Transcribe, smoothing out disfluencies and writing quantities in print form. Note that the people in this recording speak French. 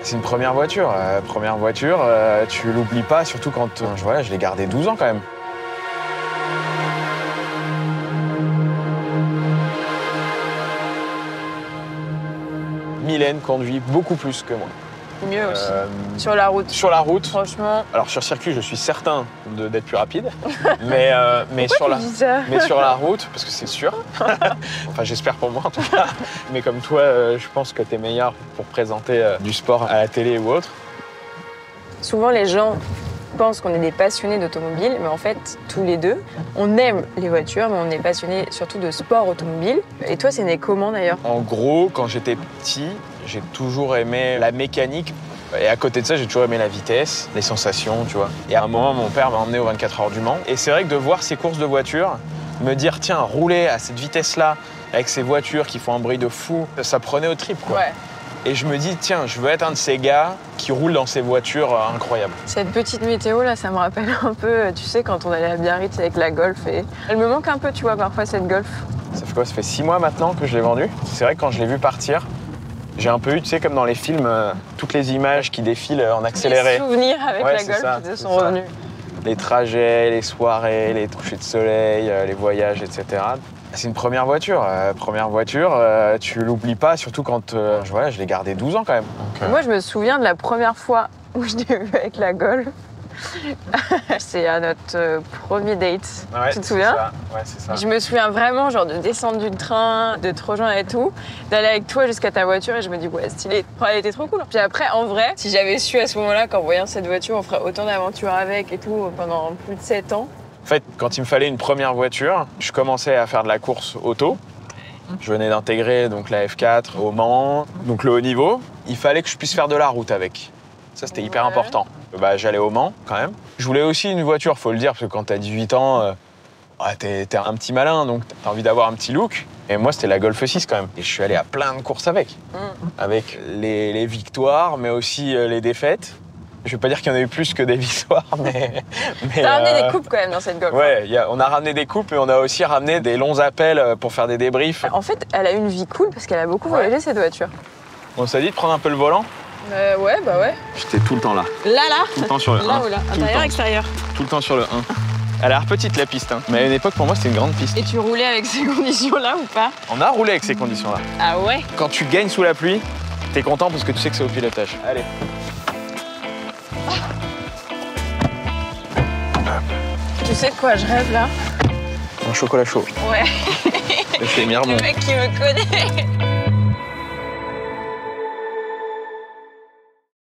C'est une première voiture. Tu l'oublies pas, surtout quand voilà, je l'ai gardée 12 ans quand même. Mylène conduit beaucoup plus que moi. Mieux aussi. Sur la route. Sur la route. Franchement. Alors sur circuit, je suis certain d'être plus rapide, mais sur la route, parce que c'est sûr. Enfin, j'espère pour moi en tout cas. Mais comme toi, je pense que tu es meilleur pour présenter du sport à la télé ou autre. Souvent, les gens pensent qu'on est des passionnés d'automobile, mais en fait, tous les deux, on aime les voitures, mais on est passionnés surtout de sport automobile. Et toi, c'est né comment d'ailleurs? En gros, quand j'étais petit, j'ai toujours aimé la mécanique. Et à côté de ça, j'ai toujours aimé la vitesse, les sensations, tu vois. Et à un moment, mon père m'a emmené aux 24 heures du Mans. Et c'est vrai que de voir ces courses de voitures, me dire, tiens, rouler à cette vitesse-là, avec ces voitures qui font un bruit de fou, ça prenait aux tripes, quoi. Ouais. Et je me dis, tiens, je veux être un de ces gars qui roulent dans ces voitures incroyables. Cette petite météo là, ça me rappelle un peu, tu sais, quand on allait à Biarritz avec la Golf. Et elle me manque un peu, tu vois, parfois cette Golf. Ça fait quoi? Ça fait 6 mois maintenant que je l'ai vendue. C'est vrai que quand je l'ai vue partir, j'ai un peu eu, tu sais, comme dans les films, toutes les images qui défilent en accéléré. Les souvenirs avec la Golf ça, qui te sont revenus. Les trajets, les soirées, les couchers de soleil, les voyages, etc. C'est une première voiture. Tu l'oublies pas, surtout quand voilà, je l'ai gardée 12 ans quand même. Donc, Moi, je me souviens de la première fois où je l'ai vue avec la Golf. C'est à notre premier date. ouais, Tu te souviens? Ouais, c'est ça. Je me souviens vraiment genre de descendre du train, de te rejoindre et tout, d'aller avec toi jusqu'à ta voiture et je me dis ouais stylé. Elle était trop cool. Puis après en vrai, si j'avais su à ce moment-là qu'en voyant cette voiture on ferait autant d'aventures avec et tout pendant plus de 7 ans. En fait, quand il me fallait une première voiture, je commençais à faire de la course auto. Je venais d'intégrer donc la F4 au Mans, donc le haut niveau. Il fallait que je puisse faire de la route avec. Ça, c'était hyper important. J'allais au Mans, quand même. Je voulais aussi une voiture, faut le dire, parce que quand t'as 18 ans, t'es un petit malin, donc t'as envie d'avoir un petit look. Et moi, c'était la Golf 6, quand même. Et je suis allé à plein de courses avec. Avec les victoires, mais aussi les défaites. Je vais pas dire qu'il y en a eu plus que des victoires, mais T'as ramené des coupes, quand même, dans cette Golf. Ouais, on a ramené des coupes, mais on a aussi ramené des longs appels pour faire des débriefs. En fait, elle a une vie cool, parce qu'elle a beaucoup voyagé, cette voiture. On s'est dit de prendre un peu le volant? Ouais, bah ouais. J'étais tout le temps là. Là Tout le temps sur le 1. Là ou là? Intérieur, extérieur? Tout le temps sur le 1. Elle a l'air petite la piste, hein. Mais à une époque pour moi c'était une grande piste. Et tu roulais avec ces conditions-là ou pas? On a roulé avec ces conditions-là. Ah ouais? Quand tu gagnes sous la pluie, t'es content parce que tu sais que c'est au pilotage. Allez. Tu sais de quoi je rêve là? Un chocolat chaud. Ouais. C'est Mirmont. Le mec qui me connaît.